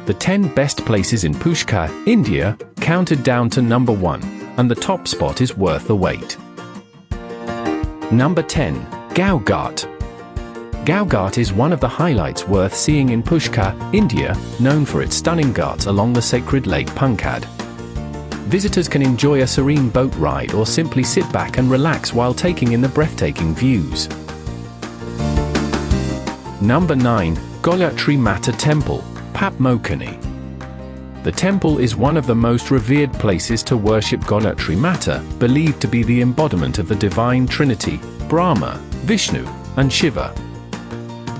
The 10 best places in Pushkar, India, counted down to number 1, and the top spot is worth the wait. Number 10. Gau Ghat. Gau Ghat is one of the highlights worth seeing in Pushkar, India, known for its stunning ghats along the sacred lake Pankad. Visitors can enjoy a serene boat ride or simply sit back and relax while taking in the breathtaking views. Number 9. Gayatri Mata Temple, Pap-Mochani. The temple is one of the most revered places to worship Gayatri Mata, believed to be the embodiment of the divine trinity, Brahma, Vishnu, and Shiva.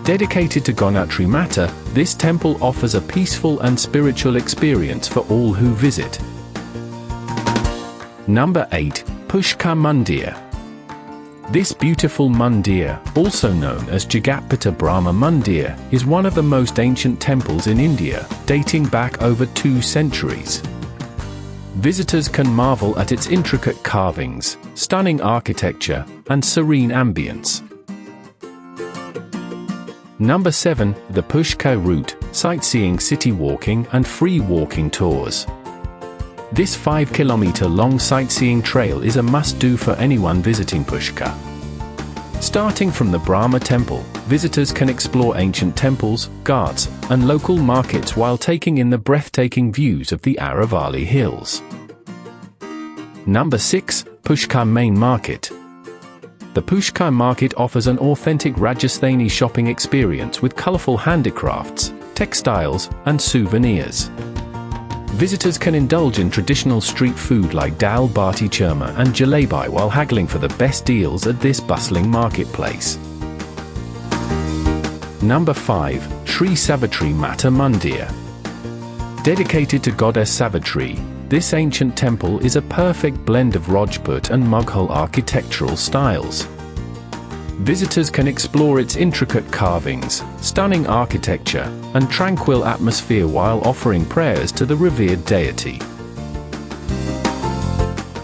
Dedicated to Gayatri Mata, this temple offers a peaceful and spiritual experience for all who visit. Number 8. Pushkar Mandir. This beautiful mandir, also known as Jagatpita Brahma Mandir, is one of the most ancient temples in India, dating back over 2 centuries. Visitors can marvel at its intricate carvings, stunning architecture, and serene ambience. Number 7. The Pushkar route, sightseeing, city walking, and free walking tours. This 5-kilometer-long sightseeing trail is a must-do for anyone visiting Pushkar. Starting from the Brahma temple, visitors can explore ancient temples, ghats, and local markets while taking in the breathtaking views of the Aravalli Hills. Number 6. Pushkar Main Market. The Pushkar Market offers an authentic Rajasthani shopping experience with colorful handicrafts, textiles, and souvenirs. Visitors can indulge in traditional street food like dal bati churma and jalebi while haggling for the best deals at this bustling marketplace. Number 5. Shri Savitri Mata Mandir. Dedicated to goddess Savitri, this ancient temple is a perfect blend of Rajput and Mughal architectural styles. Visitors can explore its intricate carvings, stunning architecture, and tranquil atmosphere while offering prayers to the revered deity.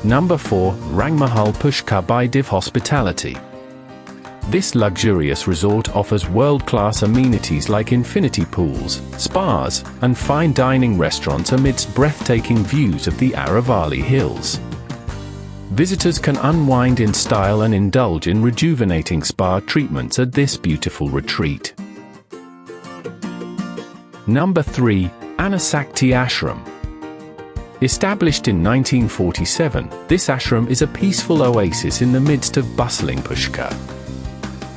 Number 4. Rangmahal Pushkar by Div Hospitality. This luxurious resort offers world-class amenities like infinity pools, spas, and fine dining restaurants amidst breathtaking views of the Aravalli Hills. Visitors can unwind in style and indulge in rejuvenating spa treatments at this beautiful retreat. Number 3. Anasakti Ashram. Established in 1947, this ashram is a peaceful oasis in the midst of bustling Pushkar.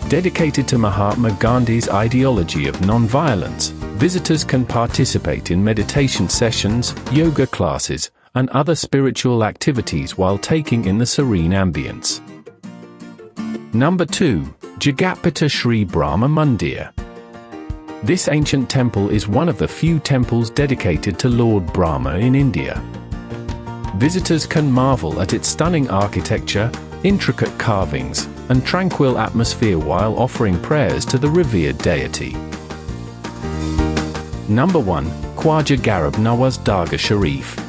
Dedicated to Mahatma Gandhi's ideology of non-violence, visitors can participate in meditation sessions, yoga classes, and other spiritual activities while taking in the serene ambience. Number 2. Jagatpita Shri Brahma Mandir. This ancient temple is one of the few temples dedicated to Lord Brahma in India. Visitors can marvel at its stunning architecture, intricate carvings, and tranquil atmosphere while offering prayers to the revered deity. Number 1. Khwaja Gharib Nawaz Dargah Sharif.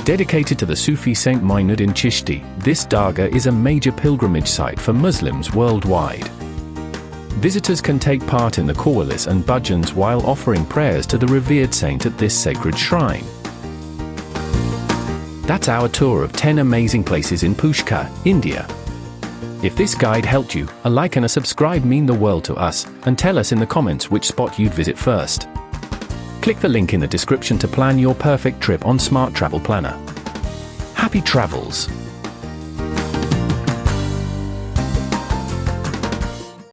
Dedicated to the Sufi Saint Muinuddin Chishti, this Dargah is a major pilgrimage site for Muslims worldwide. Visitors can take part in the qawwalis and bhajans while offering prayers to the revered saint at this sacred shrine. That's our tour of 10 amazing places in Pushkar, India. If this guide helped you, a like and a subscribe mean the world to us, and tell us in the comments which spot you'd visit first. Click the link in the description to plan your perfect trip on Smart Travel Planner. Happy travels!